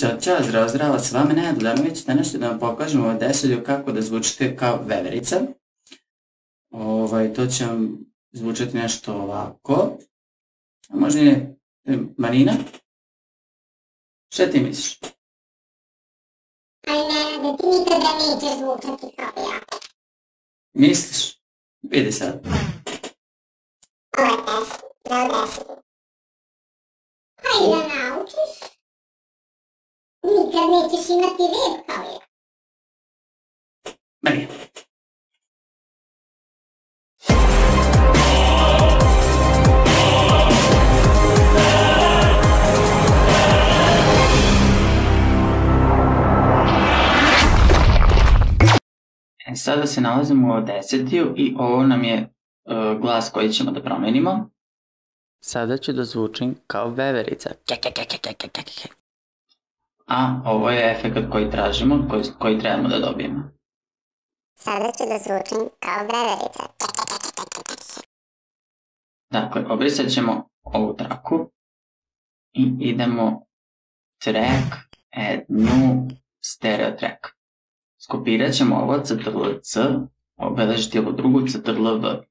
Ćao, čao, zdravo, zdravo, s vama Nenad Lenović. Danas ću da vam pokažem u desilju kako da zvučite kao veverica. To će vam zvučati nešto ovako. A možda je Marina? Šta ti misliš? Ali Nenade, ti nikada nećeš zvučati kao ja. Misliš? Vidi sad. Ovo je test, za deset. Hajde da naučiš. Nikad nećeš imati red kao ja. Marina. Sada se nalazimo u Audacity-u i ovo nam je glas koji ćemo da promenimo. Sada ću da zvučim kao veverica. A ovo je efekt koji tražimo, koji trebamo da dobijemo. Sada ću da zvučim kao veverica. Dakle, obrisat ćemo ovu traku i idemo track, add new, stereo track. Skopirat ćemo ovo CTRL-C, obeležiti ovo drugu CTRL-V.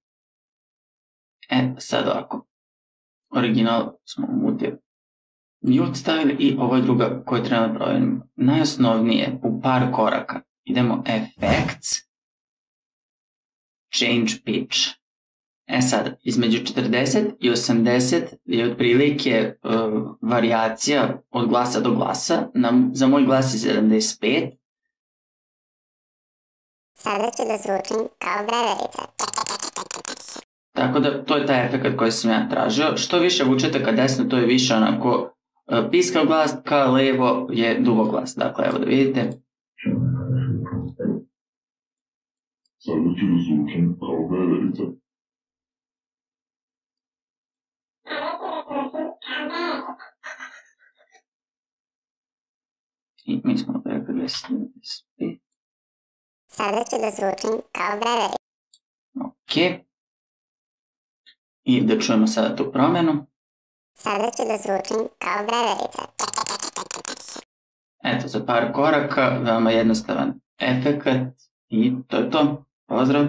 Sad ovako. Original smo mute stavili i ovo je druga koju trebamo da provedemo. Najosnovnije, u par koraka. Idemo Effects, Change Pitch. Sad, između 40 i 80 je otprilike varijacija od glasa do glasa. Za moj glas je 75. Sada ću da zvučim kao veverica. Tako da, to je taj efekt koji sam ja tražio. Što više vučete ka desno, to je više onako piskav glas, ka levo je dubok glas. Dakle, evo da vidite. Sada ću da zvučim kao veverica. I mi smo rekli 75. Sada ću da zvučim kao veverica. Ok. I da čujemo sada tu promenu. Sada ću da zvučim kao veverica. Eto, za par koraka, veoma jednostavan efekt i to je to. Pozdrav!